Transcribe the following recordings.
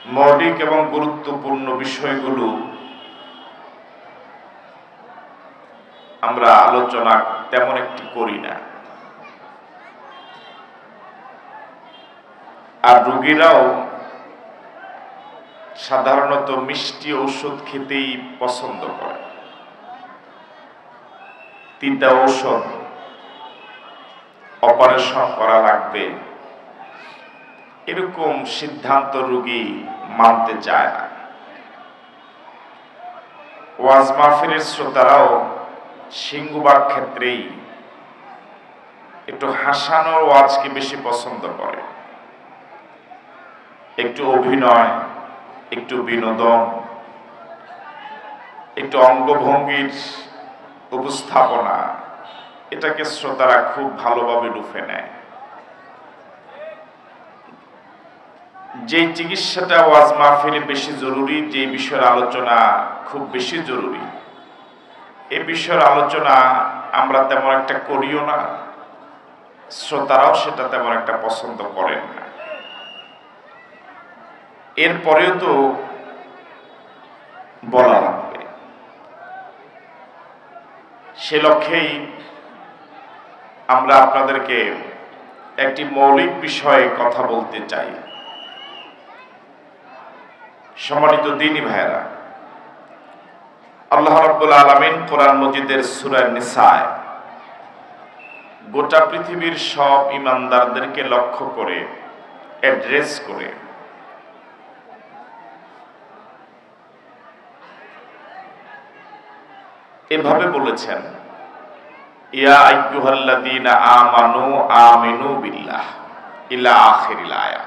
মৌলিক এবং গুরুত্বপূর্ণ বিষয়গুলো আমরা আলোচনা তেমন একটি করি না, আর রোগীরাও সাধারণত মিষ্টি ঔষধ খেতেই পছন্দ করে। তিতা ঔষধ, অপারেশন করা লাগবে, এরকম সিদ্ধান্ত রোগী মানতে চায় না। ওয়াজ মাহফিলের শ্রোতারাও সিংহভাগ ক্ষেত্রেই একটু হাসানোর ওয়াজকে বেশি পছন্দ করে। একটু অভিনয়, একটু বিনোদন, একটু অঙ্গভঙ্গির উপস্থাপনা, এটাকে শ্রোতারা খুব ভালোভাবে লুফে নেয়। যে চিকিৎসাটা ওয়াজ মাহফিলে বেশি জরুরি, যে বিষয়ের আলোচনা খুব বেশি জরুরি, এই বিষয়ের আলোচনা আমরা তেমন একটা করিও না, শ্রোতারাও সেটা তেমন একটা পছন্দ করেন না। এরপরেও তো বলা লাগবে। সে লক্ষ্যেই আমরা আপনাদেরকে একটি মৌলিক বিষয়ে কথা বলতে চাই। সম্মানিত দ্বীনী ভাইয়েরা, আল্লাহ রাব্বুল আলামিন কোরআন মজিদের সূরা নিসায় গোটা পৃথিবীর সব ঈমানদারদেরকে লক্ষ্য করে অ্যাড্রেস করে এভাবে বলেছেন, ইয়া আইয়ুহাল্লাযীনা আমানু আমিনু বিল্লাহ ইলা আখিরিল আয়া।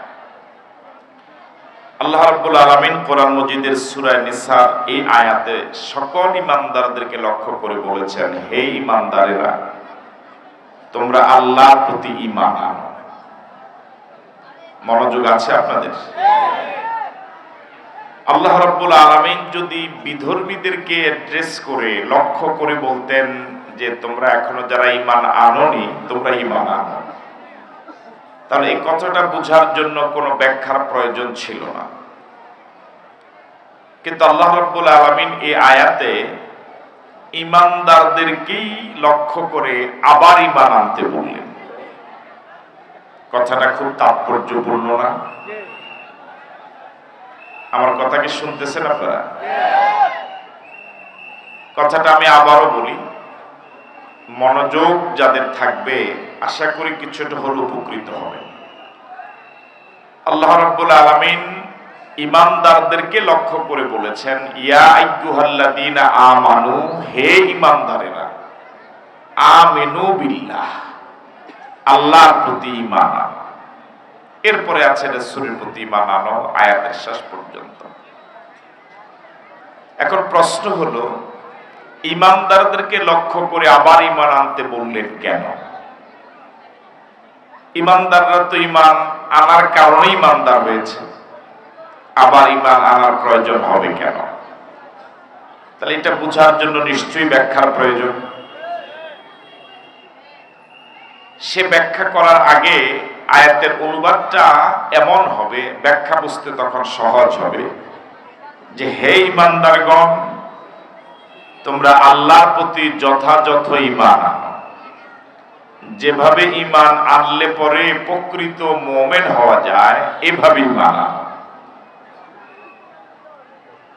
আল্লাহ রাব্বুল আলামিন কোরআন মজিদের সূরা নিসার এই আয়াতে সকল ঈমানদারদেরকে লক্ষ্য করে বলেছেন, হে ঈমানদারেরা, তোমরা আল্লাহর প্রতি ঈমান আনো। মনোযোগ আছে আপনাদের? আল্লাহ রাব্বুল আলামিন যদি বিধর্মীদেরকে অ্যাড্রেস করে লক্ষ্য করে বলতেন যে তোমরা এখনো যারা ঈমান আনোনি, তোমরা ঈমান আনো, তাহলে এই কথাটা বোঝার জন্য কোনো ব্যাখ্যার প্রয়োজন ছিল না। কিন্তু আল্লাহ রাব্বুল আলামিন এই আয়াতে ঈমানদারদেরকেই লক্ষ্য করে আবার ঈমান আনতে বললেন। কথাটা খুব তাৎপর্যপূর্ণ না? আমার কথা কি শুনতেছেন আপনারা? কথাটা আমি আবারও বলি, মনোযোগ যাদের থাকবে আশা করি কিছুটা হলে উপকৃত হবে। আল্লাহ রাব্বুল আলামিন ঈমানদারদেরকে লক্ষ্য করে বলেছেন, ইয়া আইয়ুহাল্লাযীনা আমানু, হে ঈমানদারেরা, আমিনু বিল্লাহ, আল্লাহর প্রতি ঈমান আনো। এরপরে আছে রাসূলের প্রতি ঈমান আনো, আয়াতের শেষ পর্যন্ত। এখন প্রশ্ন হলো, ঈমানদারদেরকে লক্ষ্য করে আবার ঈমান আনতে বললেন কেন? ঈমানদাররা তো ঈমান আনার কারণে ঈমানদার হয়েছে, আবার ঈমান আনার প্রয়োজন হবে কেন? তাহলে এটা বোঝার জন্য নিশ্চয়ই ব্যাখ্যার প্রয়োজন। সে ব্যাখ্যা করার আগে আয়াতের অনুবাদটা এমন হবে, ব্যাখ্যা বুঝতে তখন সহজ হবে, যে হে ঈমানদারগণ, তোমরা আল্লাহর প্রতি যথাযথ ঈমান আনো। যেভাবে ঈমান আনলে পরে প্রকৃত মুমিন হওয়া যায়, এভাবে ঈমান আনো।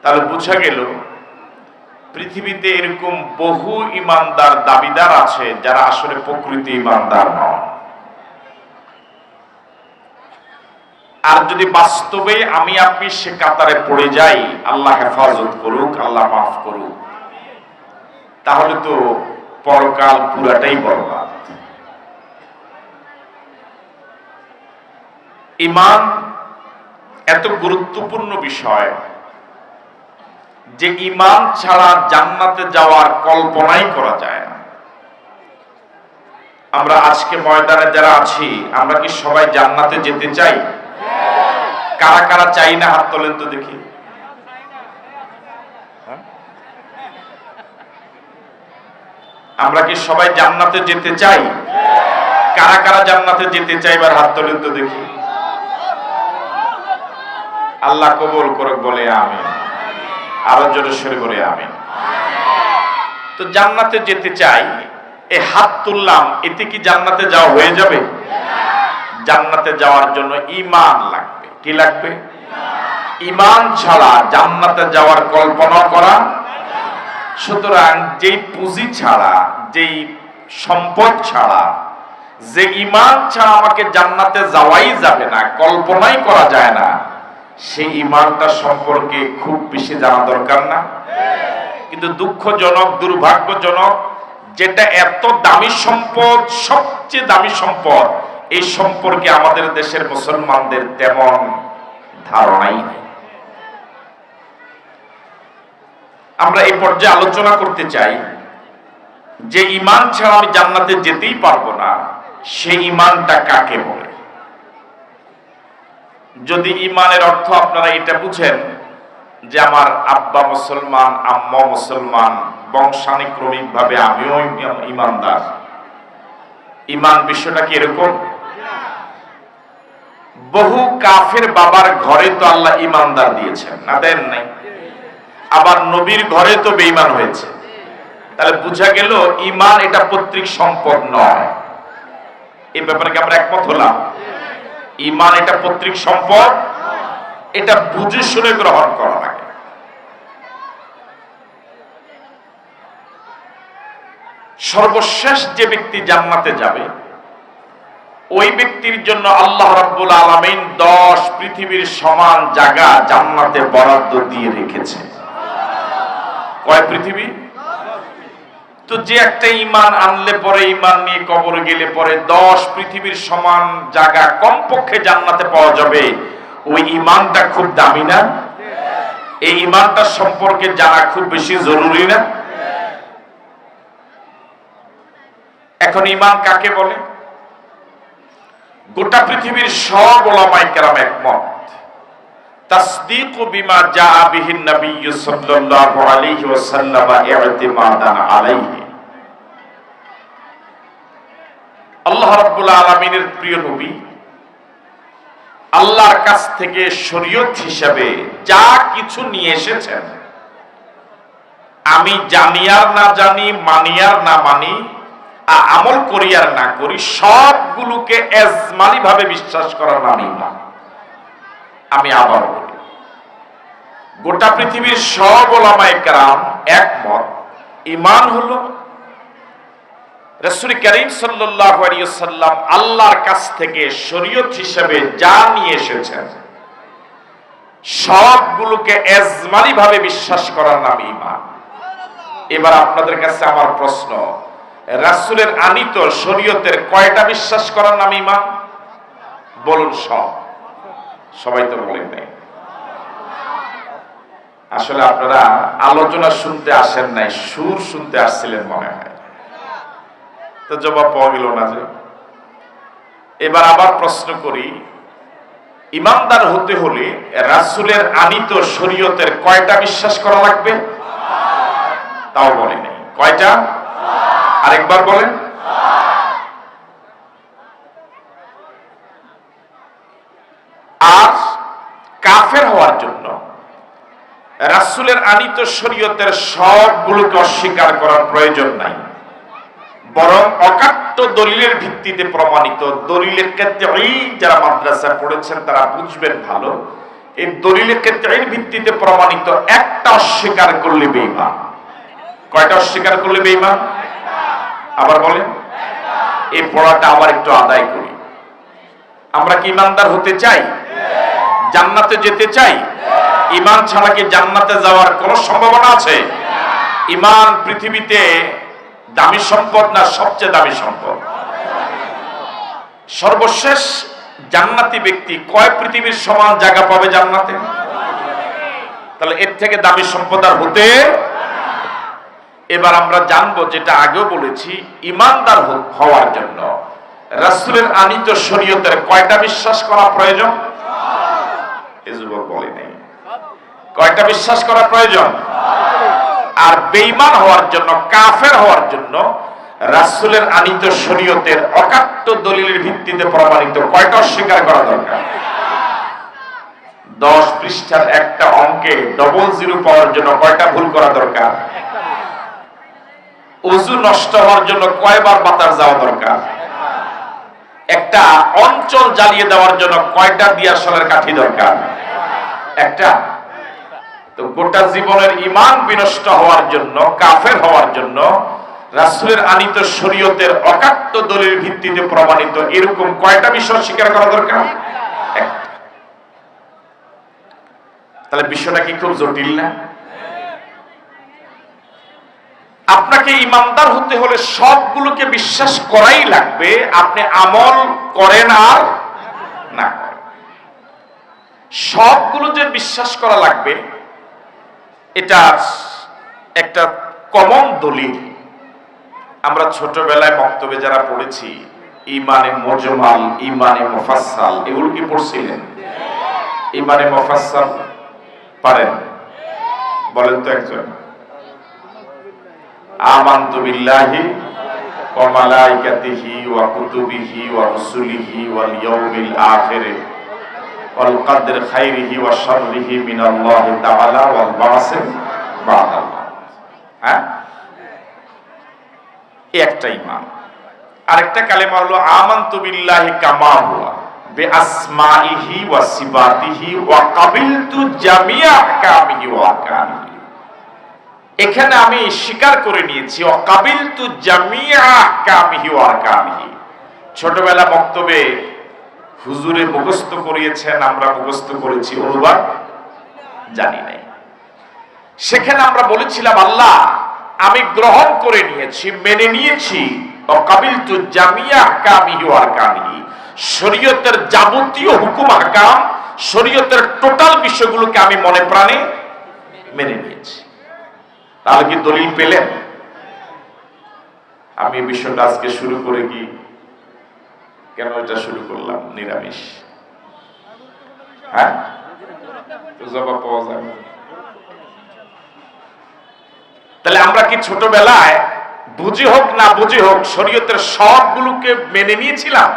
তাহলে বোঝা গেল পৃথিবীতে এরকম বহু ঈমানদার দাবিদার আছে যারা আসলে প্রকৃত ঈমানদার নয়। আর যদি বাস্তবে আমি আপনি সে কাতারে পড়ে যাই, আল্লাহ হেফাজত করুক, আল্লাহ মাফ করুক, তাহলে তো পরকাল পুরাটাই বরবাদ। ঈমান এত গুরুত্বপূর্ণ বিষয় যে ঈমান ছাড়া জান্নাতে যাওয়ার কল্পনাই করা যায় না। আমরা আজকে ময়দানে যারা আছি, আমরা কি সবাই জান্নাতে যেতে চাই? কারা কারা চাই না হাত তোলেন তো দেখি। আমরা কি সবাই জান্নাতে যেতে চাই? কারা কারা জান্নাতে যেতে চাই এবার হাত তোলেন তো দেখি। আল্লাহ কবুল করে, বলে আমিন। আরো জোরে সরে বলে আমিন। তো জান্নাতে যেতে চাই, এই হাত তুললাম, এতে কি জান্নাতে যাওয়া হয়ে যাবে? জান্নাতে যাওয়ার জন্য ঈমান লাগবে। কি লাগবে? ঈমান ছাড়া জান্নাতে যাওয়ার কল্পনা করা। সুতরাং যেই পুঁজি ছাড়া, যেই সম্পদ ছাড়া, যে ঈমান ছাড়া আমাকে জান্নাতে যাওয়াই যাবে না, কল্পনাই করা যায় না, সেই ঈমানটা সম্পর্কে খুব বেশি জানা দরকার না? কিন্তু দুঃখজনক, দুর্ভাগ্যজনক, যেটা এত দামি সম্পদ, সবচেয়ে দামি সম্পদ, এই সম্পর্কে আমাদের দেশের মুসলমানদের তেমন ধারণাই নেই। আমরা এই পর্যায়ে আলোচনা করতে চাই যে ঈমান ছাড়া আমি জান্নাতে যেতেই পারবো না, সেই ঈমানটা কাকে বলে। যদি ঈমানের অর্থ আপনারা এটা বুঝেন যে আমার আব্বা মুসলমান, আম্মা মুসলমান, বংশানুক্রমিক ভাবে আমিও ঈমানদার, ঈমান বিষয়টা কি এরকম? বহু কাফের বাবার ঘরে তো আল্লাহ ঈমানদার দিয়েছেন, না দেন নাই? আবার নবীর ঘরে তো বেঈমান হয়েছে। তাহলে বুঝা গেল ঈমান এটা পৈতৃক সম্পদ নয়। এই ব্যাপারে কি আমরা একমত হলাম? ঈমান এটা পৈতৃক সম্পদ, এটা বুঝে শুনে গ্রহণ করা লাগে। সর্বশেষ যে ব্যক্তি জান্নাতে যাবে, ওই ব্যক্তির জন্য আল্লাহ রাব্বুল আলামিন 10 পৃথিবীর সমান জায়গা জান্নাতে বরাদ্দ দিয়ে রেখেছে। কয় পৃথিবী? তো যে একটা ঈমান আনলে পরে, ঈমান নিয়ে কবরে গেলে পরে 10 পৃথিবীর সমান জায়গা কমপক্ষে জান্নাতে পাওয়া যাবে, ওই ঈমানটা খুব দামি না? এই ঈমানটা সম্পর্কে জানা খুব বেশি জরুরি না? এখন ঈমান কাকে বলে? গোটা পৃথিবীর সব উলামায়ে কেরাম একমত, তাসদীকু বিমা জাআ বিহিন নবী সাল্লাল্লাহু আলাইহি ওয়াসাল্লাম ইতিমাদান আলাইহি। আল্লাহ রাব্বুল আলামিনের প্রিয় নবী আল্লাহর কাছ থেকে শরীয়ত হিসেবে যা কিছু নিয়ে এসেছেন, আমি জানি আর না জানি, মানি আর না মানি, আমল করি আর না করি, সবগুলোকে এজমালি ভাবে বিশ্বাস করার নাম ঈমান। আমি আবার বলি, গোটা পৃথিবীর সব উলামায়ে কেরাম একমত, ঈমান হলো রাসূল করিম সাল্লাল্লাহু আলাইহি ওয়াসাল্লাম আল্লাহর কাছ থেকে শরীয়ত হিসেবে যা নিয়ে এসেছেন, সবগুলোকে এজমালি ভাবে বিশ্বাস করার নাম ঈমান। এবার আপনাদের কাছে আমার প্রশ্ন, রাসূলের আনিত শরীয়তের কয়টা বিশ্বাস করার নাম ঈমান? বলুন সব। সবাই তো বলেন নাই। আসলে আপনারা আলোচনা শুনতে আসেন নাই, সুর শুনতে আসছিলেন মনে হয়, তো জবাব পাওয়া গেল না যে। এবার আবার প্রশ্ন করি, ঈমানদার হতে হলে রাসূলের আনিত শরীয়তের কয়টা বিশ্বাস করা লাগবে? তাও বলে নাই। কয়টা? আরেকবার বলেন। আর কাফের হওয়ার জন্য রাসূলের আনিত শরীয়তের সবগুলোকে অস্বীকার করার প্রয়োজন নাই, বরং অকাট্য দলিলের ভিত্তিতে প্রমাণিত, দলিলের কাতঈ যারা মাদ্রাসা পড়েছেন তারা বুঝবেন ভালো, এই দলিলের কাতঈর ভিত্তিতে প্রমাণিত একটা অস্বীকার করলে বেঈমান। কয়টা অস্বীকার করলে বেঈমান? আবার বলেন। এই পড়াটা আবার একটু আদায় করি। আমরা কি ঈমানদার হতে চাই? জান্নাতে যেতে চাই? ঈমান ছাড়া কি জান্নাতে যাওয়ার কোনো সম্ভাবনা আছে? ঈমান পৃথিবীতে দামি সম্পদ না সবচেয়ে দামি সম্পদ? সর্বশেষ জান্নাতি ব্যক্তি কয় পৃথিবীর সমান জায়গা পাবে জান্নাতে? তাহলে এর থেকে দামি সম্পদ আর হতে। এবার আমরা জানবো, যেটা আগেও বলেছি, ঈমানদার হওয়ার জন্য রাসূলের আনিত শরীয়তের কয়টা বিশ্বাস করা প্রয়োজন? এই যুবক বলে নাই। কয়টা বিশ্বাস করা প্রয়োজন? আর বেঈমান হওয়ার জন্য, কাফের হওয়ার জন্য রাসূলের আনিত শরীয়তের অকাট্য দলিলের ভিত্তিতে প্রমাণিত কয়টা অস্বীকার করা দরকার? 10 পৃষ্ঠার একটা অঙ্কে ডবল জিরো পাওয়ার জন্য কয়টা ভুল করা দরকার? ওযু নষ্ট হওয়ার জন্য কয়বার বাতাস যাওয়া দরকার? একটা অঞ্চল জ্বালিয়ে দেওয়ার জন্য কয়টা দিয়াশালের কাঠি দরকার? একটা। তো গোটা জীবনের ঈমান বিনষ্ট হওয়ার জন্য, কাফের হওয়ার জন্য রাসূলের আনিত শরীয়তের অকাট্য দলিল ভিত্তিতে প্রমাণিত এরকম কয়টা বিষয় স্বীকার করা দরকার? একটা। তাহলে বিষয়টা কি খুব জটিল না? আপনাকে ইমানদার হতে হলে সবগুলোকে বিশ্বাস করাই লাগবে, আপনি আমল করেন আর না করেন। সবগুলো যে বিশ্বাস করা লাগবে এটা একটা কমন দলিল। আমরা ছোটবেলায় বক্তব্যে যারা পড়েছি ইমানে মুজমাল, ইমানে মুফাসসাল, এগুলো কি পড়ছিলেন? ইমানে মুফাসসাল পারেন? বলেন তো একজন। আমানতু বিল্লাহি ওয়া মালাইকাতিহি ওয়া কুতুবিহি ওয়া রুসুলিহি ওয়াল ইয়াউমিল আখির ওয়াল কদর খাইরিহি ওয়া শাররিহি মিনাল্লাহি তাআলা ওয়াল বা'সি বা'দাল মাউত। হ্যাঁ, একটা ঈমান। আরেকটা কালেমা হলো আমানতু বিল্লাহি কামা হুয়া বিআসমাইহি ওয়া সিফাতিহি ওয়া কাবিলতু জামিআ আহকামিহি ওয়া আরকানিহি। এখানে আমি স্বীকার করে নিয়েছি অকাবিলতু জামিআ আহকামিহি ওয়া আরকানিহি। ছোটবেলা বক্তব্যে হুজুরে মুখস্থ করিয়েছেন, আমরা মুখস্থ করেছি, অনুবাদ জানি নাই। সেখানে আমরা বলেছিলাম আল্লাহ আমি গ্রহণ করে নিয়েছি, মেনে নিয়েছি অকাবিলতু জামিআ আহকামিহি ওয়া আরকানিহি, শরীয়তের যাবতীয় হুকুম আহকাম, শরীয়তের টোটাল বিষয়গুলোকে আমি মনে প্রাণে মেনে নিয়েছি। তাহলে কি দলিল পেলেন? আমি এই বিষয়টা আজকে শুরু করে কি কেন এটা শুরু করলাম? নিরামিষ। হ্যাঁ, জবাব পাওয়া যাবে। তাহলে আমরা কি ছোটবেলায় বুঝি হোক না বুঝি হোক শরীয়তের সবগুলোকে মেনে নিয়েছিলাম?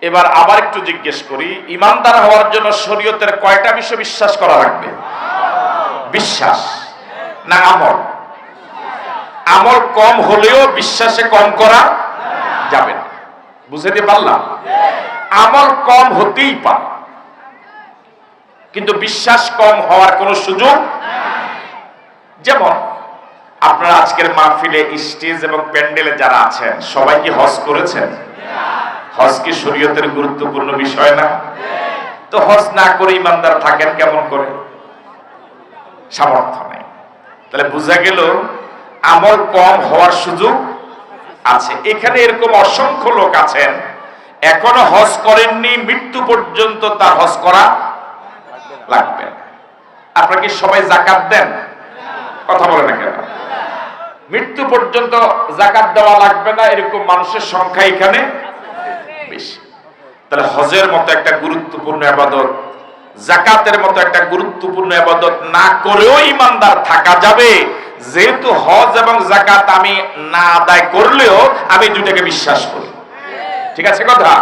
এবার আবার একটু জিজ্ঞেস করি, ইমানদার হওয়ার জন্য শরীয়তের কয়টা বিষয় বিশ্বাস করা লাগবে? বিশ্বাস না আমল? আমল কম হলেও বিশ্বাসে কম করা যাবে না। বুঝতে পারলাম? আমল কম হতেই পারে, কিন্তু বিশ্বাস কম হওয়ার কোনো সুযোগ। যেমন আপনারা আজকের মাহফিলে স্টেজ এবং প্যান্ডেলে যারা আছেন সবাই কি হজ করেছেন? হজ কি শরীয়তের গুরুত্বপূর্ণ বিষয় না? তো হজ না করে ইমানদার থাকেন কেমন করে? সামর্থ্য নেই। তাহলে বোঝা গেল আমল কম হওয়ার সুযোগ আছে। এখানে এরকম অসংখ্য লোক আছেন এখনো হজ করেননি, মৃত্যু পর্যন্ত তার হজ করা লাগবে। আপনারা কি সবাই যাকাত দেন? কথা বলে না কেন? মৃত্যু পর্যন্ত যাকাত দেওয়া লাগবে না এরকম মানুষের সংখ্যা এখানে বেশি। তাহলে হজের মতো একটা গুরুত্বপূর্ণ ইবাদত, যাকাতের মতো একটা গুরুত্বপূর্ণ ইবাদত না করেও ইমানদার থাকা যাবে, যেহেতু হজ এবং যাকাত আমি না আদায় করলেও আমি দুইটাকে বিশ্বাস করি। ঠিক আছে কথা?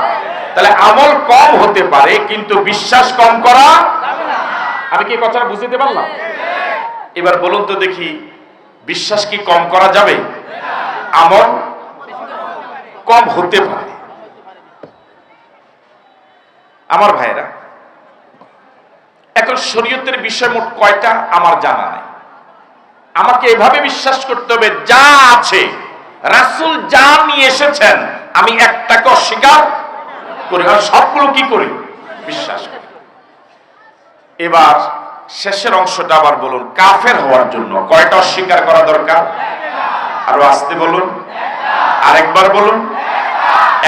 তাহলে আমল কম হতে পারে কিন্তু বিশ্বাস কম করা যাবে না। আমি কি কথাটা বুঝতে পারলাম? এবার বলুন তো দেখি, বিশ্বাস কি কম করা যাবে? আমল কম হতে পারে। আমার ভাইরা, এখন শরীয়তের বিষয় মোট কয়টা আমার জানা নাই। আমাকে এভাবে বিশ্বাস করতে হবে যা আছে রাসূল যা নিয়ে এসেছেন আমি একটাকে অস্বীকার করি, আর সবগুলো কি করি? বিশ্বাস করি। এবার শেষের অংশটা আবার বলুন, কাফের হওয়ার জন্য কয়টা অস্বীকার করা দরকার? আরো আসতে বলুন, আরেকবার বলুন।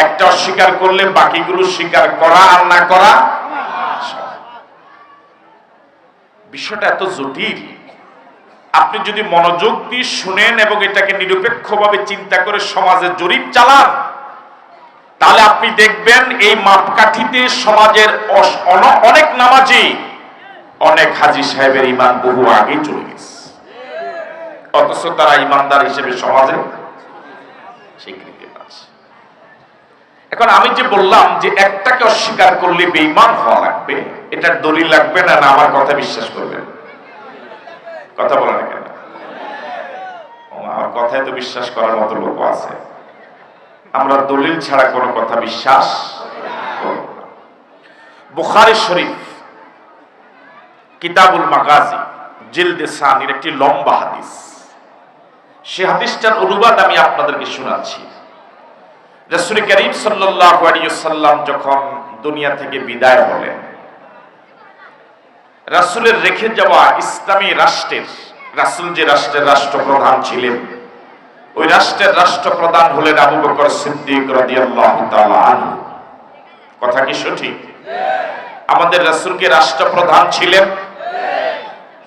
একটা অস্বীকার করলে বাকিগুলো স্বীকার করা আর না করা। বিষয়টা এত জটিল, আপনি যদি মনোযোগ দিয়ে শুনেন এবং এটাকে নিরপেক্ষভাবে চিন্তা করে সমাজে জরিপ চালান, তাহলে আপনি দেখবেন এই মাপকাঠিতে সমাজের অনেক নামাজি, অনেক হাজী সাহেবের ঈমান বহু আগে চলে গেছে, অথচ তারা ঈমানদার হিসেবে সমাজে স্বীকৃতি পাচ্ছে। এখন আমি যে বললাম যে একটাকে অস্বীকার করলে বেঈমান হওয়া লাগবে, এটার দলিল লাগবে না, না আমার কথা বিশ্বাস করবেন? কথা বলে না কেন? আমার কথায় তো বিশ্বাস করার মতো লোক আছে। আমরা দলিল ছাড়া কোনো কথা বিশ্বাস করব না। বুখারী শরীফ কিতাবুল মাগাজি জিলদে সানির একটি লম্বা হাদিস, সে হাদিসটার অনুবাদ আমি আপনাদেরকে শোনাচ্ছি। রাসূল করিম সাল্লাল্লাহু আলাইহি ওয়াসাল্লাম যখন দুনিয়া থেকে বিদায় হলেন, রাসূলের রেখে যাওয়া ইসলামী রাষ্ট্রের, রাসূল যে রাষ্ট্রের রাষ্ট্রপ্রধান ছিলেন, ওই রাষ্ট্রের রাষ্ট্রপ্রধান হলেন আবু বকর সিদ্দিক রাদিয়াল্লাহু তাআলা আনহু। কথা কি সঠিক? আমাদের রাসূল কে রাষ্ট্রপ্রধান ছিলেন?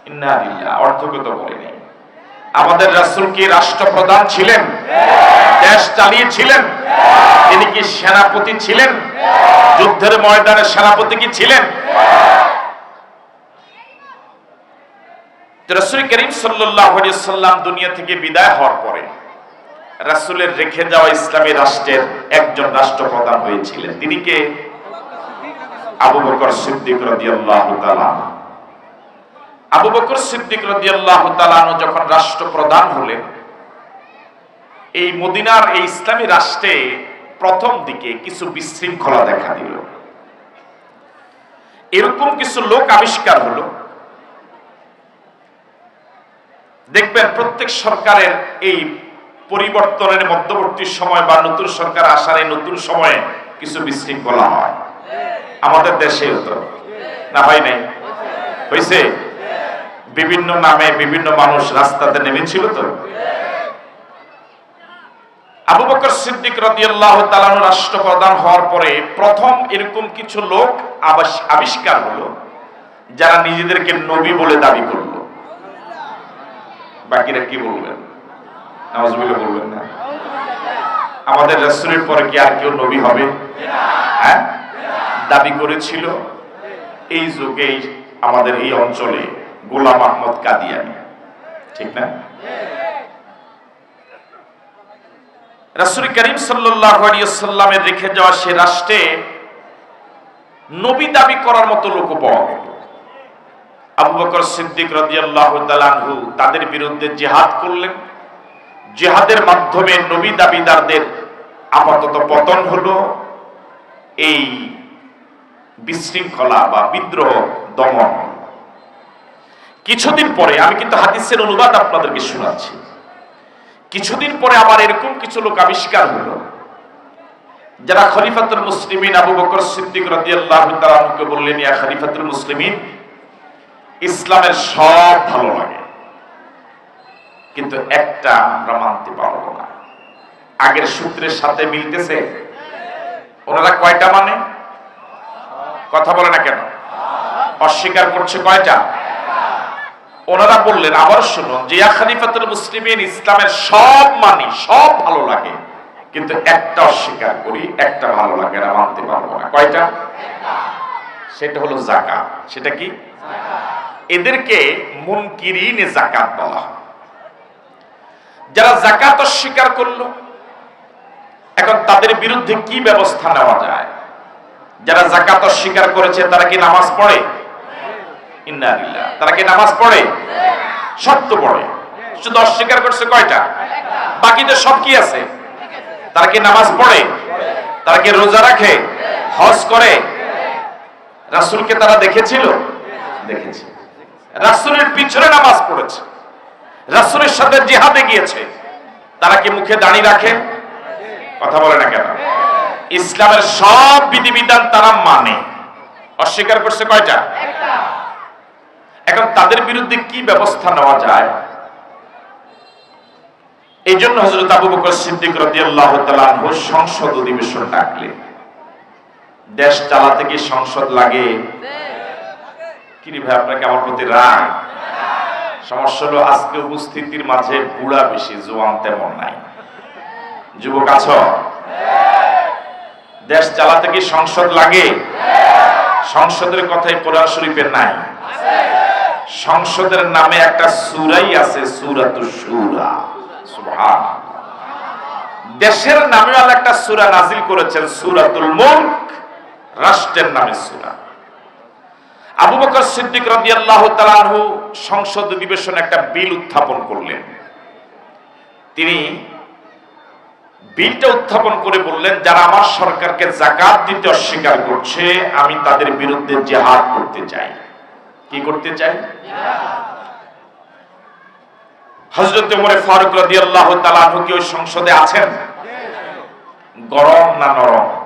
ইন্না লিল্লাহ, অর্থগত বলেনি। আমাদের রাসূল কি রাষ্ট্রপ্রধান ছিলেন? দেশ চালিয়েছিলেন? তিনি কি সেনাপতি ছিলেন? যুদ্ধের ময়দানে সেনাপতি কি ছিলেন? রাসূল করিম সাল্লাল্লাহু আলাইহি ওয়াসাল্লাম দুনিয়া থেকে বিদায় হওয়ার পরে রাসূলের রেখে যাওয়া ইসলামী রাষ্ট্রের একজন রাষ্ট্রপ্রধান হয়েছিলেন। তিনি কে? আবু বকর সিদ্দিক রাদিয়াল্লাহু তাআলা। আবু বকর সিদ্দিক রাদিয়াল্লাহু তাআলা যখন রাষ্ট্রপ্রধান হলেন, এই মদিনার এই ইসলামী রাষ্ট্রে প্রথম দিকে কিছু বিশৃঙ্খলা দেখা দিল। এরকম কিছু লোক আবিষ্কার হলো। দেখবেন প্রত্যেক সরকারের এই পরিবর্তনের মধ্যবর্তী সময় বা নতুন সরকার আসার এই নতুন সময়ে কিছু বিশৃঙ্খলা হয়। আমাদের দেশে হতো না, হয় নাই? হয়েছে। বিভিন্ন নামে বিভিন্ন মানুষ রাস্তাতে নেমেছিল। তো আবু বকর সিদ্দিক রাদিয়াল্লাহু তাআলা রাষ্ট্রপ্রধান হওয়ার পরে প্রথম এরকম কিছু লোক আবিষ্কার হলো, যারা নিজেদেরকে নবী বলে দাবি করলো। বাকিরা কি বলবেন? নাউজুবিল্লাহ বলবেন না? আমাদের রাসূলের পরে কি আর কেউ নবী হবে? হ্যাঁ, দাবি করেছিল এই যুগেই আমাদের এই অঞ্চলে গোলাম আহমদ কাদিয়ানী, ঠিক না? রাসূল করিম সাল্লাল্লাহু আলাইহি ওয়াসাল্লামের রেখে যাওয়া সে রাষ্ট্রে নবী দাবি করার মতো লোক পাওয়া গেল। আবু বকর সিদ্দিক রাদিয়াল্লাহু তাআলা আনহু তাদের বিরুদ্ধে জিহাদ করলেন। জিহাদের মাধ্যমে নবী দাবিদারদের আপাতত পতন হলো। এই বিশৃঙ্খলা বা বিদ্রোহ দমন। কিছুদিন পরে, আমি কিন্তু হাদিসের অনুবাদ আপনাদেরকে শোনাচ্ছি, কিছুদিন পরে আবার এরকম কিছু লোক আবিষ্কার হলো, যারা খলিফাতুল মুসলিমিন আবু বকর সিদ্দিক রাদিয়াল্লাহু তাআলা আনহুকে বললেন, ইয়া খলিফাতুল মুসলিমিন, ইসলামের সব ভালো লাগে, কিন্তু একটা আমরা মানতে পারবো না। আগের সূত্রের সাথে মিলতেছে? ওনারা কয়টা মানে? কথা বলে না কেন? অস্বীকার করছে কয়টা? ওনারা বললেন, আবার শুনুন, যে ইয়া খলিফাতুল মুসলিমিন, ইসলামের সব মানি, সব ভালো লাগে, কিন্তু একটা অস্বীকার করি, একটা ভালো লাগে না, মানতে পারবো না। কয়টা? সেটা হলো যাকাত। সেটা কি? এদেরকে মুনকিরিনে যাকাত বলা হয়। যারা যাকাত অস্বীকার করলো, এখন তাদের বিরুদ্ধে কি ব্যবস্থা নেওয়া যায়? যারা যাকাত অস্বীকার করেছে তারা কি নামাজ পড়ে? ইন্না লিল্লাহ। তারা কি নামাজ পড়ে? সব তো পড়ে, শুধু অস্বীকার করছে কয়টা? বাকিদের সব কি আছে? তারা কি নামাজ পড়ে? তারা কি রোজা রাখে? হজ করে? রাসূলকে তারা দেখেছিল? দেখেছে। রাসূলের পিছনে নামাজ পড়েছে, রাসূলের সাথে জিহাদে গিয়েছে। তারা কি মুখে দাড়ি রাখে? কথা বলে না কেন? ইসলামের সব বিধিবিধান তারা মানে, অস্বীকার করছে কয়টা? এখন তাদের বিরুদ্ধে কি ব্যবস্থা নেওয়া যায়? এই জন্য হযরত আবু বকর সিদ্দিক রাদিয়াল্লাহু তাআলা আনহু সংসদ অধিবেশন ডাকলেন। দেশ চালাতে কি সংসদ লাগে? কি রে ভাই, আপনাকে আমার প্রতি রাগ? সমস্যা হলো আজকে উপস্থিতির মাঝে বুড়া বেশি, জোয়ান তেমন নাই। যুবক আছো? দেশ চালাতে কি সংসদ লাগে? সংসদের কথাই কোরআন শরীফে নাই। সংসদের নামে একটা সূরাই আছে, সূরাতুশ শূরা। সুবহানাল্লাহ। দেশের নামেও একটা সূরা নাজিল করেছেন, সূরাতুল মুলক, রাষ্ট্রের নামে সূরা। আবু বকর সিদ্দিক রাদিয়াল্লাহু তাআলা আনহু সংসদ অধিবেশনে একটা বিল উত্থাপন করলেন। তিনি বিলটা উত্থাপন করে বললেন, যারা আমার সরকারকে যাকাত দিতে অস্বীকার করছে, আমি তাদের বিরুদ্ধে জিহাদ করতে চাই। কি করতে চাই? হযরত ওমর ফারুক রাদিয়াল্লাহু তাআলা আনহু কি ওই সংসদে আছেন? গরম না নরম?